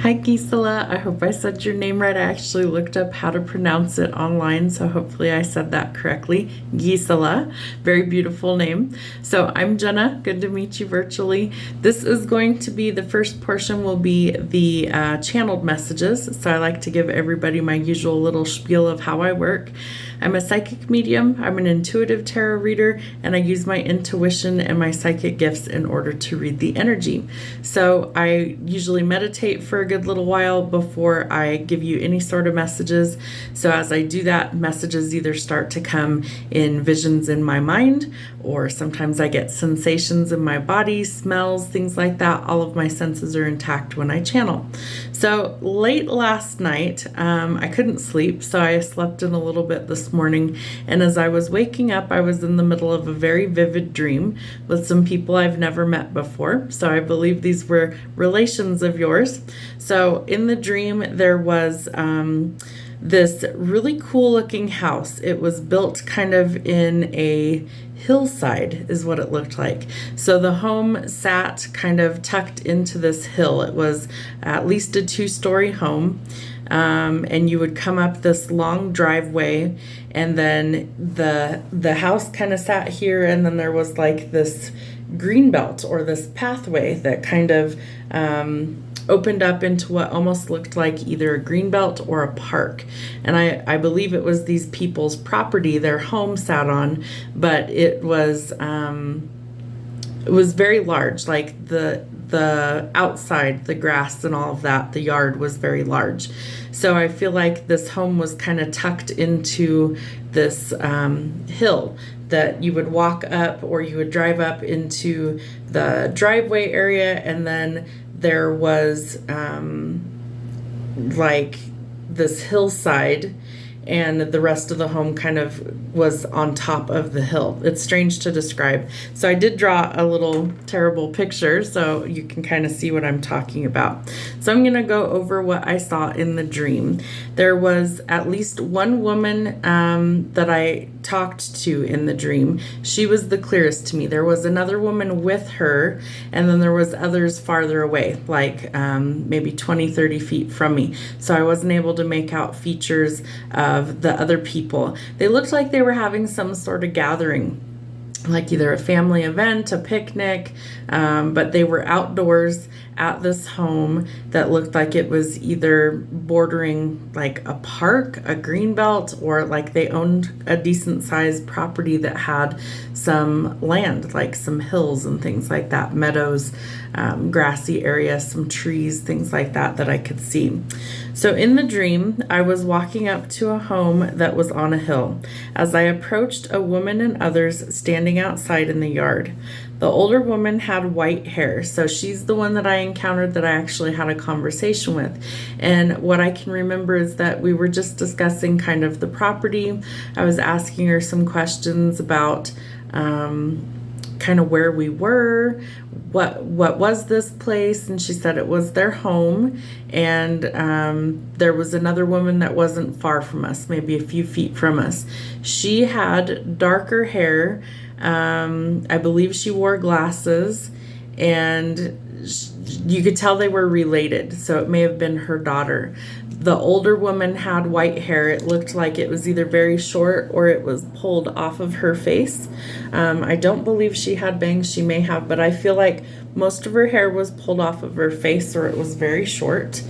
Hi, Giesela. I hope I said your name right. I actually looked up how to pronounce it online, so hopefully I said that correctly. Giesela, very beautiful name. So I'm Jenna. Good to meet you virtually. This is going to be the first portion will be the channeled messages. So I like to give everybody my usual little spiel of how I work. I'm a psychic medium, I'm an intuitive tarot reader, and I use my intuition and my psychic gifts in order to read the energy. So I usually meditate for a good little while before I give you any sort of messages. So as I do that, messages either start to come in visions in my mind, or sometimes I get sensations in my body, smells, things like that. All of my senses are intact when I channel. So late last night, I couldn't sleep, so I slept in a little bit this morning, and as I was waking up, I was in the middle of a very vivid dream with some people I've never met before. So I believe these were relations of yours. So in the dream, there was this really cool looking house. It was built kind of in a hillside is what it looked like. So the home sat kind of tucked into this hill. It was at least a 2-story home. And you would come up this long driveway, and then the house kind of sat here, and then there was like this green belt or this pathway that kind of opened up into what almost looked like either a green belt or a park. And I believe it was these people's property their home sat on, but it was very large, like the outside, the grass and all of that, the yard was very large. So I feel like this home was kind of tucked into this hill that you would walk up, or you would drive up into the driveway area, and then there was like this hillside, and the rest of the home kind of was on top of the hill. It's strange to describe. So I did draw a little terrible picture so you can kind of see what I'm talking about. So I'm going to go over what I saw in the dream. There was at least one woman that I talked to in the dream. She was the clearest to me. There was another woman with her, and then there was others farther away, like maybe 20, 30 feet from me. So I wasn't able to make out features of the other people. They looked like they were having some sort of gathering, like either a family event, a picnic, but they were outdoors at this home that looked like it was either bordering like a park, a green belt, or like they owned a decent sized property that had some land, like some hills and things like that, meadows, grassy area, some trees, things like that I could see. So in the dream, I was walking up to a home that was on a hill. As I approached, a woman and others standing outside in the yard. The older woman had white hair, so she's the one that I encountered that I actually had a conversation with. And what I can remember is that we were just discussing kind of the property. I was asking her some questions about kind of where we were, what was this place, and she said it was their home. And there was another woman that wasn't far from us, maybe a few feet from us. She had darker hair. I believe she wore glasses, and you could tell they were related, so it may have been her daughter. The older woman had white hair. It looked like it was either very short or it was pulled off of her face. I don't believe she had bangs. She may have, but I feel like most of her hair was pulled off of her face, or it was very short.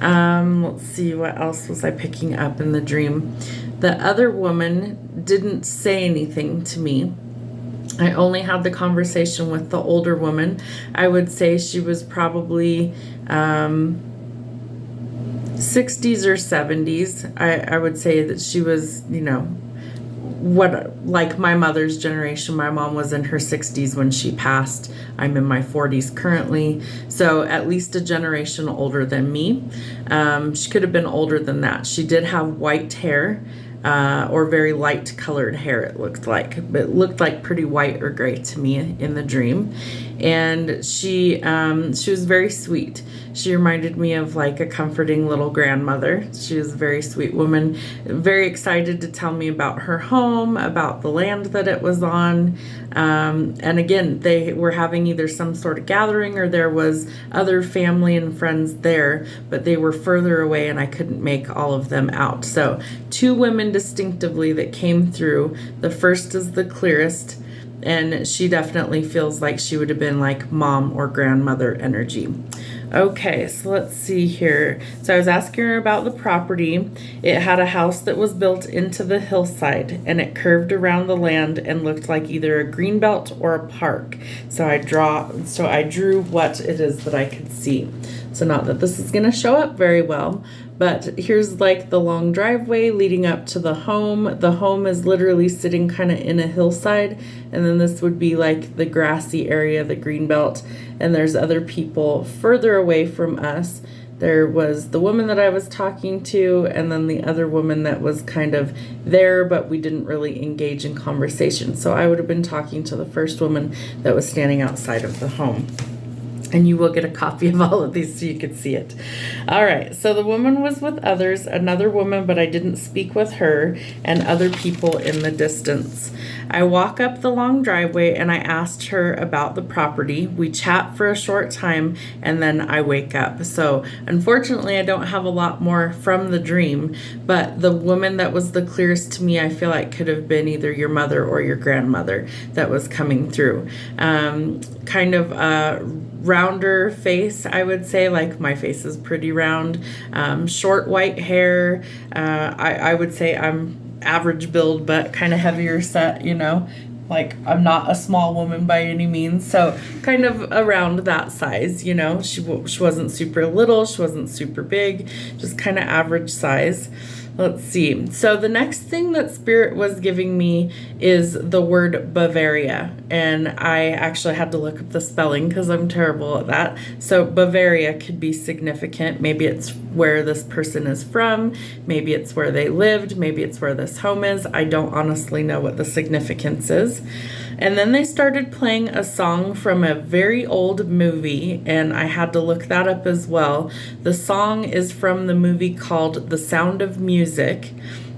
Let's see, what else was I picking up in the dream? The other woman didn't say anything to me. I only had the conversation with the older woman. I would say she was probably 60s or 70s. I would say that she was, what, like my mother's generation. My mom was in her 60s when she passed. I'm in my 40s currently, so at least a generation older than me. She could have been older than that. She did have white hair. or very light colored hair, it looked like. It looked like pretty white or gray to me in the dream. And she was very sweet. She reminded me of like a comforting little grandmother. She was a very sweet woman, very excited to tell me about her home, about the land that it was on. And again, they were having either some sort of gathering or there was other family and friends there, but they were further away and I couldn't make all of them out. So 2 women distinctively that came through. The first is the clearest, and she definitely feels like she would have been like mom or grandmother energy. Okay, so let's see here. So I was asking her about the property. It had a house that was built into the hillside, and it curved around the land and looked like either a green belt or a park. So I drew what it is that I could see. So not that this is going to show up very well, but here's like the long driveway leading up to the home. The home is literally sitting kind of in a hillside, and then this would be like the grassy area, the green belt, and there's other people further away from us. There was the woman that I was talking to, and then the other woman that was kind of there, but we didn't really engage in conversation. So I would have been talking to the first woman that was standing outside of the home. And you will get a copy of all of these so you can see it. All right, so the woman was with others, another woman, but I didn't speak with her, and other people in the distance. I walk up the long driveway and I asked her about the property. We chat for a short time and then I wake up. So unfortunately, I don't have a lot more from the dream, but the woman that was the clearest to me, I feel like could have been either your mother or your grandmother that was coming through. Kind of rounder face, I would say. Like my face is pretty round, short white hair. I would say I'm average build, but kind of heavier set, like I'm not a small woman by any means. So kind of around that size, she wasn't super little. She wasn't super big, just kind of average size. Let's see. So the next thing that Spirit was giving me is the word Bavaria. And I actually had to look up the spelling because I'm terrible at that. So Bavaria could be significant. Maybe it's where this person is from. Maybe it's where they lived. Maybe it's where this home is. I don't honestly know what the significance is. And then they started playing a song from a very old movie, and I had to look that up as well. The song is from the movie called The Sound of Music,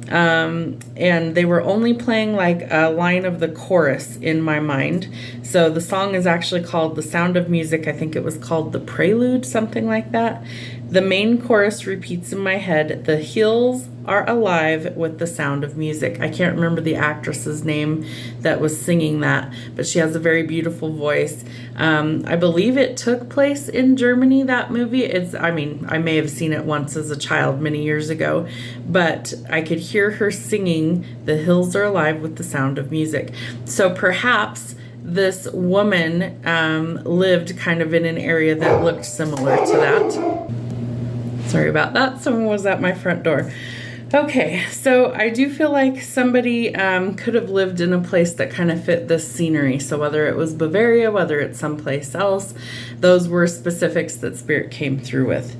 and they were only playing like a line of the chorus in my mind. So the song is actually called The Sound of Music. I think it was called The Prelude, something like that. The main chorus repeats in my head, "The hills are alive with the sound of music." I can't remember the actress's name that was singing that, but she has a very beautiful voice. I believe it took place in Germany, that movie. I may have seen it once as a child many years ago, but I could hear her singing, "The hills are alive with the sound of music." So perhaps this woman lived kind of in an area that looked similar to that. Sorry about that. Someone was at my front door. Okay, so I do feel like somebody could have lived in a place that kind of fit this scenery. So whether it was Bavaria, whether it's someplace else, those were specifics that Spirit came through with.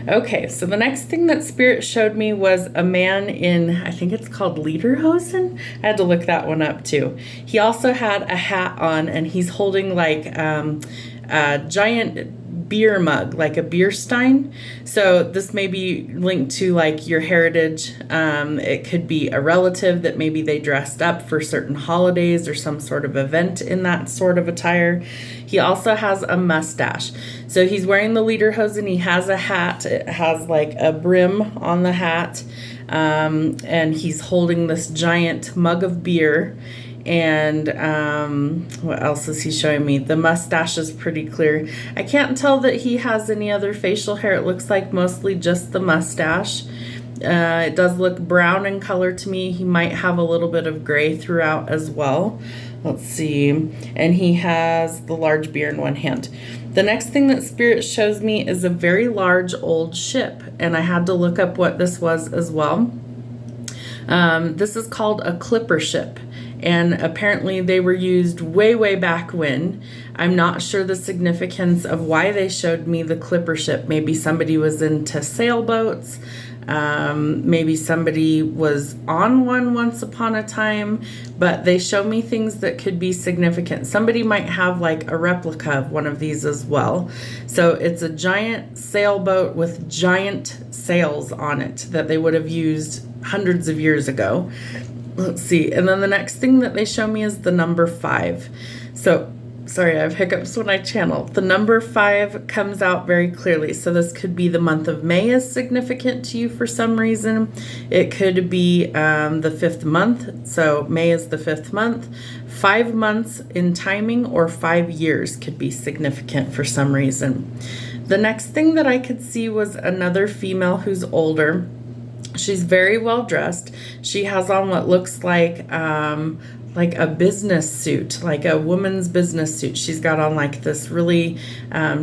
Okay, so the next thing that Spirit showed me was a man in, I think it's called lederhosen. I had to look that one up too. He also had a hat on, and he's holding like a giant beer mug, like a beer stein. So this may be linked to like your heritage. It could be a relative that maybe they dressed up for certain holidays or some sort of event in that sort of attire. He also has a mustache. So he's wearing the lederhosen. He has a hat. It has like a brim on the hat. And he's holding this giant mug of beer. And what else is he showing me? The mustache is pretty clear. I can't tell that he has any other facial hair. It looks like mostly just the mustache. It does look brown in color to me. He might have a little bit of gray throughout as well. Let's see. And he has the large beer in one hand. The next thing that Spirit shows me is a very large old ship. And I had to look up what this was as well. This is called a clipper ship. And apparently they were used way, way back when. I'm not sure the significance of why they showed me the clipper ship. Maybe somebody was into sailboats. Maybe somebody was on one once upon a time, but they show me things that could be significant. Somebody might have like a replica of one of these as well. So it's a giant sailboat with giant sails on it that they would have used hundreds of years ago. Let's see. And then the next thing that they show me is the number 5. So sorry, I have hiccups when I channel. The number 5 comes out very clearly. So this could be the month of May is significant to you for some reason. It could be the 5th month. So May is the 5th month. 5 months in timing or 5 years could be significant for some reason. The next thing that I could see was another female who's older. She's very well dressed. She has on what looks like a business suit, like a woman's business suit. She's got on like this really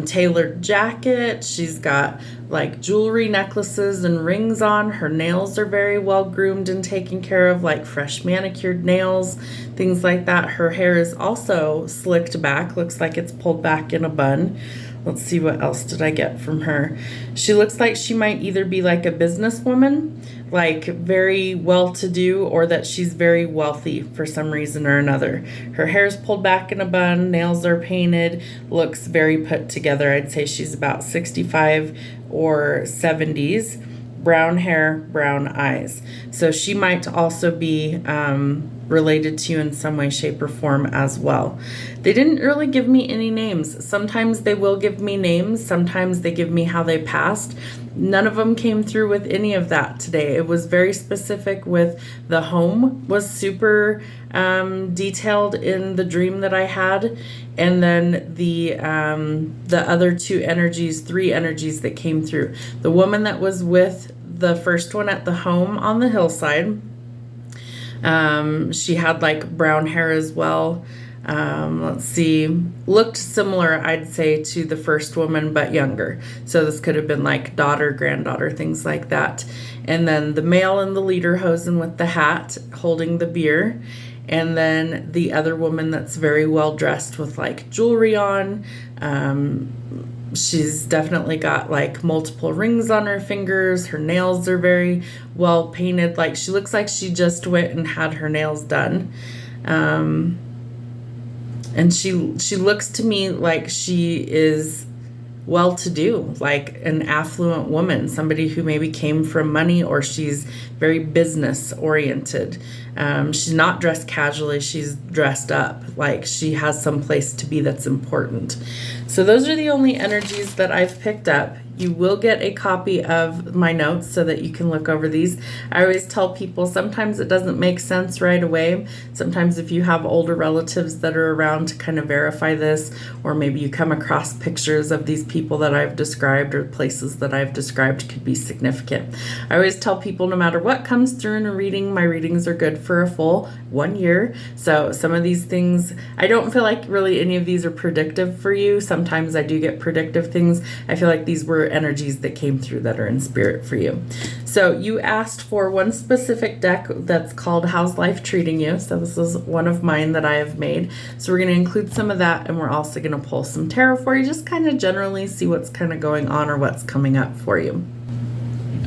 tailored jacket. She's got like jewelry, necklaces, and rings on. Her nails are very well groomed and taken care of, like fresh manicured nails, things like that. Her hair is also slicked back. Looks like it's pulled back in a bun. Let's see, what else did I get from her? She looks like she might either be like a businesswoman, like very well-to-do, or that she's very wealthy for some reason or another. Her hair's pulled back in a bun, nails are painted, looks very put together. I'd say she's about 65 or 70s. Brown hair, brown eyes. So she might also be related to you in some way, shape, or form as well. They didn't really give me any names. Sometimes they will give me names. Sometimes they give me how they passed. None of them came through with any of that today. It was very specific with the home was super detailed in the dream that I had. And then the other 2 energies, 3 energies that came through. The woman that was with the first one at the home on the hillside, she had like brown hair as well. Let's see, looked similar, I'd say, to the first woman, but younger. So this could have been like daughter, granddaughter, things like that. And then the male in the lederhosen with the hat holding the beer. And then the other woman that's very well dressed with like jewelry on. She's definitely got like multiple rings on her fingers. Her nails are very well painted. Like she looks like she just went and had her nails done. And she looks to me like she is well-to-do, like an affluent woman, somebody who maybe came from money, or she's very business-oriented. She's not dressed casually. She's dressed up like she has some place to be that's important. So those are the only energies that I've picked up. You will get a copy of my notes so that you can look over these. I always tell people sometimes it doesn't make sense right away. Sometimes if you have older relatives that are around to kind of verify this, or maybe you come across pictures of these people that I've described or places that I've described, could be significant. I always tell people no matter what comes through in a reading, my readings are good for a full 1 year. So some of these things, I don't feel like really any of these are predictive for you. Sometimes I do get predictive things. I feel like these were energies that came through that are in spirit for you. So you asked for one specific deck that's called How's Life Treating You? So this is one of mine that I have made. So we're going to include some of that, and we're also going to pull some tarot for you, just kind of generally see what's kind of going on or what's coming up for you.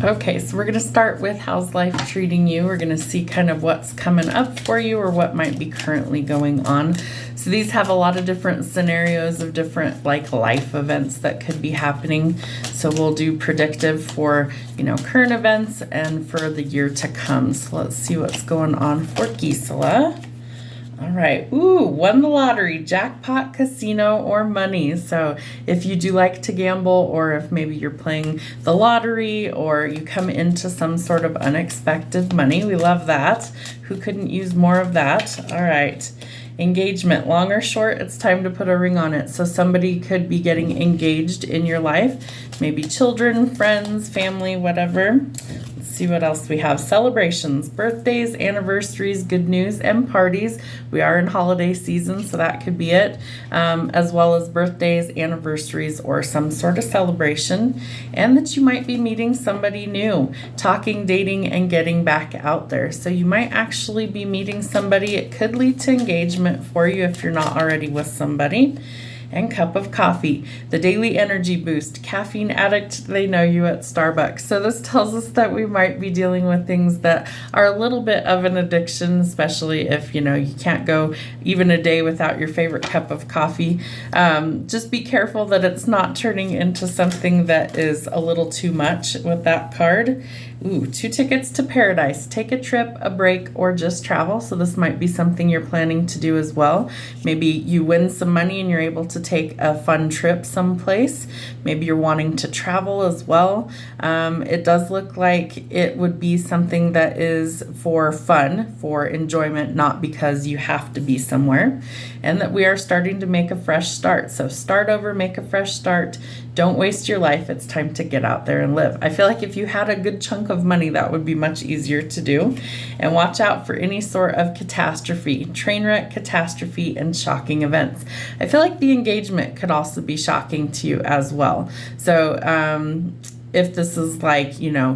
Okay, so we're going to start with How's Life Treating You? We're going to see kind of what's coming up for you or what might be currently going on. So these have a lot of different scenarios of different like life events that could be happening. So we'll do predictive for, current events and for the year to come. So let's see what's going on for Giesela. All right. Ooh, won the lottery, jackpot, casino, or money. So if you do like to gamble, or if maybe you're playing the lottery, or you come into some sort of unexpected money, we love that. Who couldn't use more of that? All right. Engagement, long or short, it's time to put a ring on it. So somebody could be getting engaged in your life, maybe children, friends, family, whatever. Let's see what else we have. Celebrations, birthdays, anniversaries, good news, and parties. We are in holiday season, so that could be it, as well as birthdays, anniversaries, or some sort of celebration. And that you might be meeting somebody new, talking, dating, and getting back out there. So you might actually be meeting somebody. It could lead to engagement for you if you're not already with somebody. and cup of coffee. The daily energy boost. Caffeine addict, they know you at Starbucks. So this tells us that we might be dealing with things that are a little bit of an addiction, especially if, you can't go even a day without your favorite cup of coffee. Just be careful that it's not turning into something that is a little too much with that card. Ooh, 2 tickets to paradise. Take a trip, a break, or just travel. So this might be something you're planning to do as well. Maybe you win some money and you're able to take a fun trip someplace. Maybe you're wanting to travel as well. It does look like it would be something that is for fun, for enjoyment, not because you have to be somewhere. And that we are starting to make a fresh start. So start over, make a fresh start. Don't waste your life. It's time to get out there and live. I feel like if you had a good chunk of money, that would be much easier to do. And watch out for any sort of catastrophe, train wreck, catastrophe, and shocking events. I feel like the engagement could also be shocking to you as well. So, if this is like,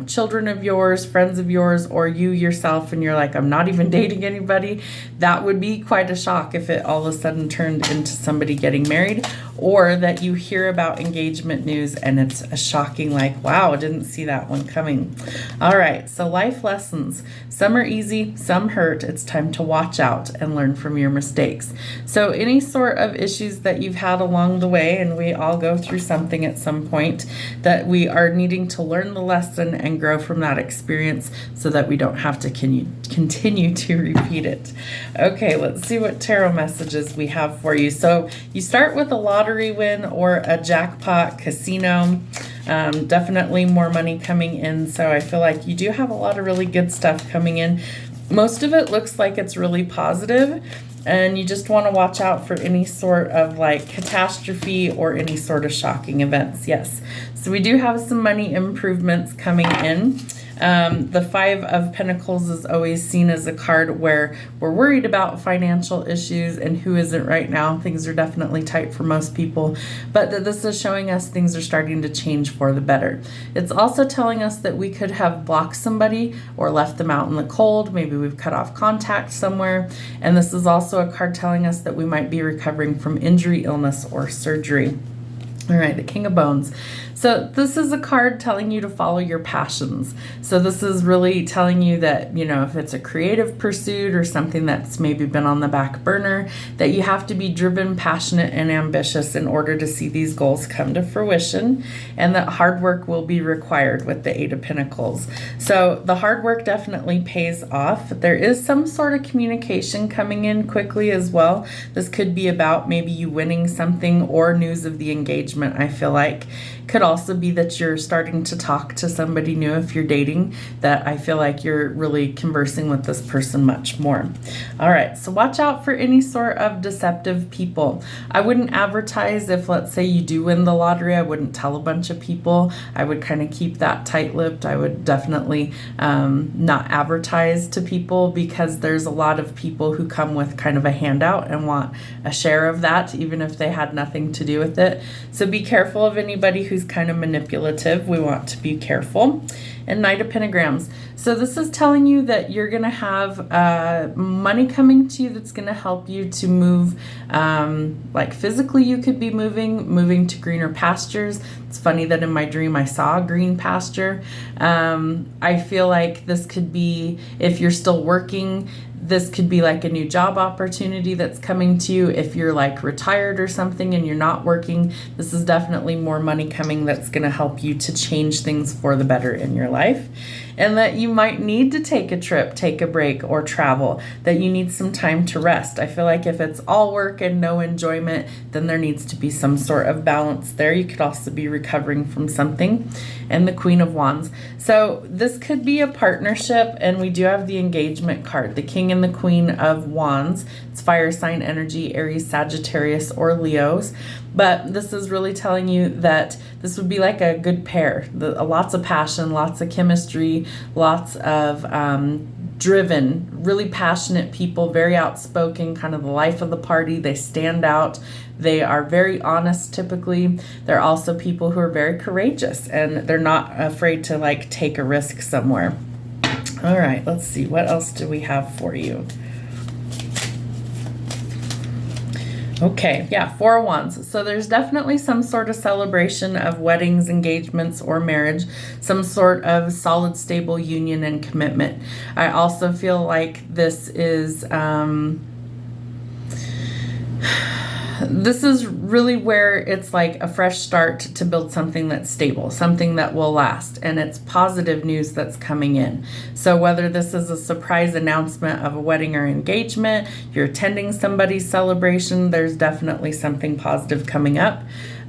children of yours, friends of yours, or you yourself, and you're like, I'm not even dating anybody, that would be quite a shock if it all of a sudden turned into somebody getting married, or that you hear about engagement news and it's a shocking, like, wow, didn't see that one coming. All right, so life lessons. Some are easy, some hurt. It's time to watch out and learn from your mistakes. So any sort of issues that you've had along the way, and we all go through something at some point, that we are needing to learn the lesson and grow from that experience so that we don't have to continue to repeat it. Okay, let's see what tarot messages we have for you. So you start with a lottery win or a jackpot, casino. Definitely more money coming in. So I feel like you do have a lot of really good stuff coming in. Most of it looks like it's really positive, and you just want to watch out for any sort of like catastrophe or any sort of shocking events. Yes. So we do have some money improvements coming in. The 5 of Pentacles is always seen as a card where we're worried about financial issues, and who isn't right now. Things are definitely tight for most people, but this is showing us things are starting to change for the better. It's also telling us that we could have blocked somebody or left them out in the cold. Maybe we've cut off contact somewhere. And this is also a card telling us that we might be recovering from injury, illness, or surgery. All right, the King of Bones. So this is a card telling you to follow your passions. So this is really telling you that, if it's a creative pursuit or something that's maybe been on the back burner, that you have to be driven, passionate, and ambitious in order to see these goals come to fruition, and that hard work will be required with the 8 of Pentacles. So the hard work definitely pays off. There is some sort of communication coming in quickly as well. This could be about maybe you winning something or news of the engagement, I feel like. Could also be that you're starting to talk to somebody new if you're dating, that I feel like you're really conversing with this person much more. All right, so watch out for any sort of deceptive people. I wouldn't advertise if, let's say, you do win the lottery. I wouldn't tell a bunch of people. I would kind of keep that tight-lipped. I would definitely not advertise to people, because there's a lot of people who come with kind of a handout and want a share of that, even if they had nothing to do with it. So be careful of anybody who's kind of manipulative. We want to be careful. And Knight of Pentagrams. So this is telling you that you're going to have money coming to you that's going to help you to move, like physically you could be moving to greener pastures. It's funny that in my dream I saw a green pasture. I feel like this could be, if you're still working, this could be like a new job opportunity that's coming to you. If you're like retired or something and you're not working, this is definitely more money coming that's going to help you to change things for the better in your life. And that you might need to take a trip, take a break, or travel, that you need some time to rest. I feel like if it's all work and no enjoyment, then there needs to be some sort of balance there. You could also be recovering from something. And the Queen of Wands. So this could be a partnership, and we do have the engagement card, the King and the Queen of Wands. It's fire sign energy, Aries, Sagittarius, or Leos. But this is really telling you that this would be like a good pair. Lots of passion, lots of chemistry, lots of driven, really passionate people, very outspoken, kind of the life of the party. They stand out. They are very honest typically. They're also people who are very courageous, and they're not afraid to like take a risk somewhere. All right, let's see. What else do we have for you? Okay, yeah, Four of Wands. So there's definitely some sort of celebration of weddings, engagements, or marriage, some sort of solid, stable union and commitment. I also feel like this is really where it's like a fresh start to build something that's stable, something that will last, and it's positive news that's coming in. So whether this is a surprise announcement of a wedding or engagement, you're attending somebody's celebration, there's definitely something positive coming up.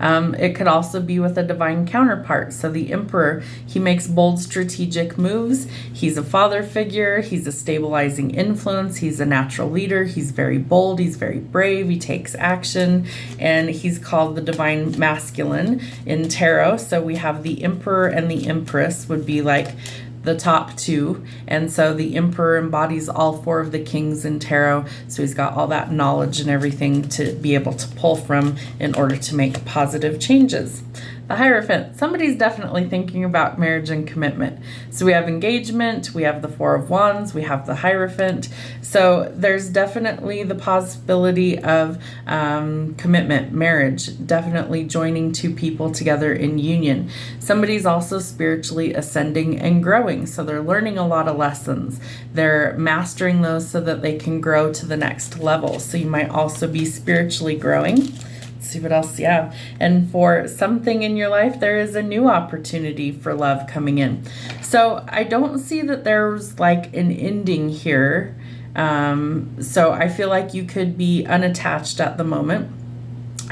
It could also be with a divine counterpart. So the Emperor, he makes bold strategic moves. He's a father figure. He's a stabilizing influence. He's a natural leader. He's very bold. He's very brave. He takes action. And he's called the divine masculine in tarot. So we have the Emperor and the Empress would be like the top two. And so the Emperor embodies all four of the kings in tarot. So he's got all that knowledge and everything to be able to pull from in order to make positive changes. The Hierophant, somebody's definitely thinking about marriage and commitment. So we have engagement, we have the Four of Wands, we have the Hierophant. So there's definitely the possibility of commitment, marriage, definitely joining two people together in union. Somebody's also spiritually ascending and growing. So they're learning a lot of lessons. They're mastering those so that they can grow to the next level. So you might also be spiritually growing. See what else you have. And for something in your life, there is a new opportunity for love coming in. So I don't see that there's like an ending here. So I feel like you could be unattached at the moment.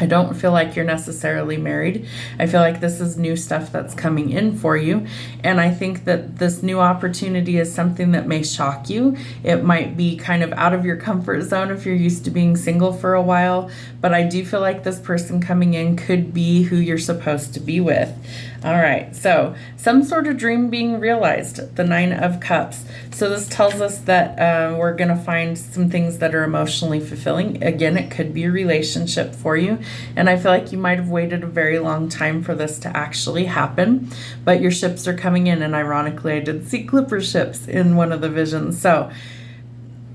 I don't feel like you're necessarily married. I feel like this is new stuff that's coming in for you. And I think that this new opportunity is something that may shock you. It might be kind of out of your comfort zone if you're used to being single for a while. But I do feel like this person coming in could be who you're supposed to be with. All right, so some sort of dream being realized, the Nine of Cups. So this tells us that we're going to find some things that are emotionally fulfilling. Again, it could be a relationship for you. And I feel like you might have waited a very long time for this to actually happen. But your ships are coming in. And ironically, I did see Clipper ships in one of the visions. So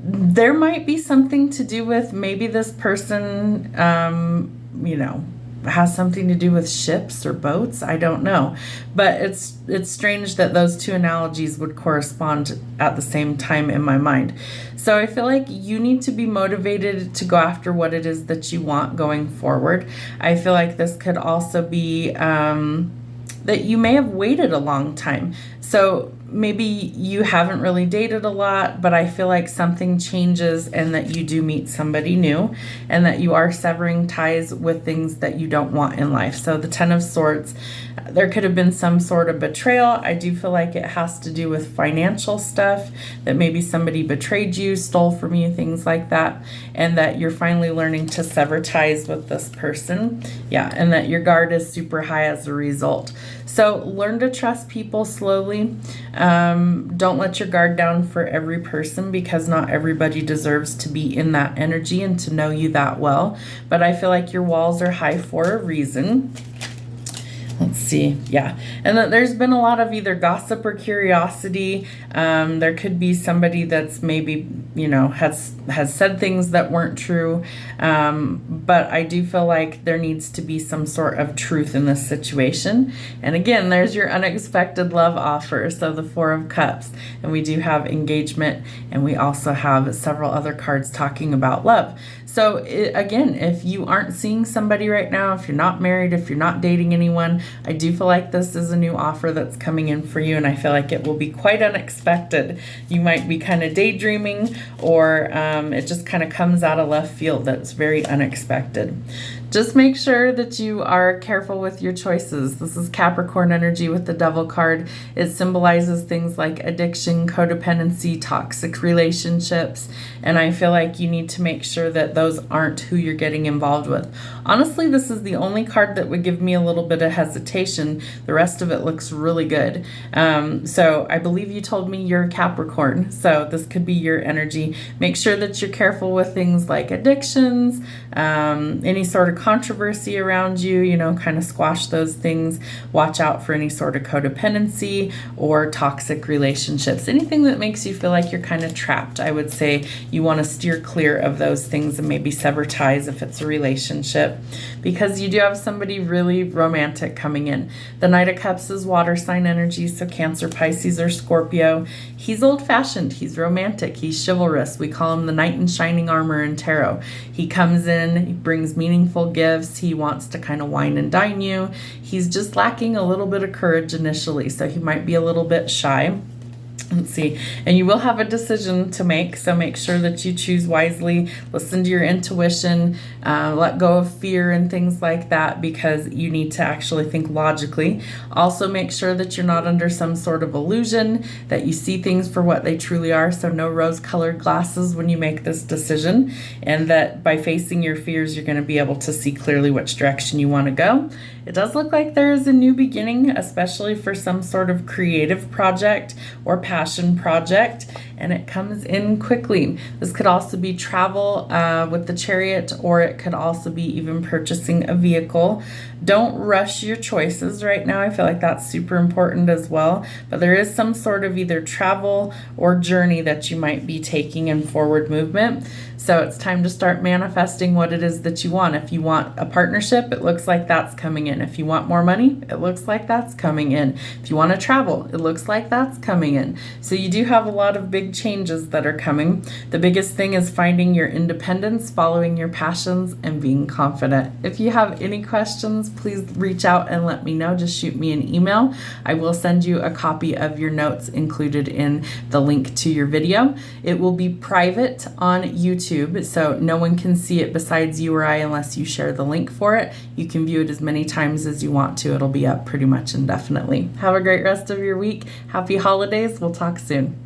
there might be something to do with maybe this person, has something to do with ships or boats. I don't know. But it's strange that those two analogies would correspond at the same time in my mind. So I feel like you need to be motivated to go after what it is that you want going forward. I feel like this could also be that you may have waited a long time. So maybe you haven't really dated a lot, but I feel like something changes and that you do meet somebody new and that you are severing ties with things that you don't want in life. So the Ten of Swords, there could have been some sort of betrayal. I do feel like it has to do with financial stuff, that maybe somebody betrayed you, stole from you, things like that, and that you're finally learning to sever ties with this person. Yeah, and that your guard is super high as a result. So learn to trust people slowly. Don't let your guard down for every person, because not everybody deserves to be in that energy and to know you that well. But I feel like your walls are high for a reason. Let's see. Yeah. And that there's been a lot of either gossip or curiosity. There could be somebody that's maybe, has said things that weren't true. But I do feel like there needs to be some sort of truth in this situation. And again, there's your unexpected love offer. So the Four of Cups, and we do have engagement, and we also have several other cards talking about love. So again, if you aren't seeing somebody right now, if you're not married, if you're not dating anyone, I do feel like this is a new offer that's coming in for you, and I feel like it will be quite unexpected. You might be kind of daydreaming, or it just kind of comes out of left field. That's very unexpected. Just make sure that you are careful with your choices. This is Capricorn energy with the Devil card. It symbolizes things like addiction, codependency, toxic relationships, and I feel like you need to make sure that those aren't who you're getting involved with. Honestly, this is the only card that would give me a little bit of hesitation. The rest of it looks really good. So I believe you told me you're a Capricorn, so this could be your energy. Make sure that you're careful with things like addictions, any sort of controversy around you, kind of squash those things. Watch out for any sort of codependency or toxic relationships. Anything that makes you feel like you're kind of trapped, I would say you want to steer clear of those things and maybe sever ties if it's a relationship, because you do have somebody really romantic coming in. The Knight of Cups is water sign energy, so Cancer, Pisces, or Scorpio. He's old-fashioned, he's romantic, he's chivalrous. We call him the knight in shining armor in tarot. He comes in, he brings meaningful gifts, he wants to kind of wine and dine you. He's just lacking a little bit of courage initially, so he might be a little bit shy. Let's see. And you will have a decision to make, so make sure that you choose wisely. Listen to your intuition, let go of fear and things like that, because you need to actually think logically. Also, make sure that you're not under some sort of illusion, that you see things for what they truly are, so no rose-colored glasses when you make this decision, and that by facing your fears, you're going to be able to see clearly which direction you want to go. It does look like there is a new beginning, especially for some sort of creative project or passion project, and it comes in quickly. This could also be travel with the Chariot, or it could also be even purchasing a vehicle. Don't rush your choices right now. I feel like that's super important as well, but there is some sort of either travel or journey that you might be taking in forward movement. So it's time to start manifesting what it is that you want. If you want a partnership, it looks like that's coming in. If you want more money, it looks like that's coming in. If you want to travel, it looks like that's coming in. So you do have a lot of big changes that are coming. The biggest thing is finding your independence, following your passions, and being confident. If you have any questions, please reach out and let me know. Just shoot me an email. I will send you a copy of your notes included in the link to your video. It will be private on YouTube, so no one can see it besides you or I unless you share the link for it. You can view it as many times as you want to. It'll be up pretty much indefinitely. Have a great rest of your week. Happy holidays. We'll talk soon.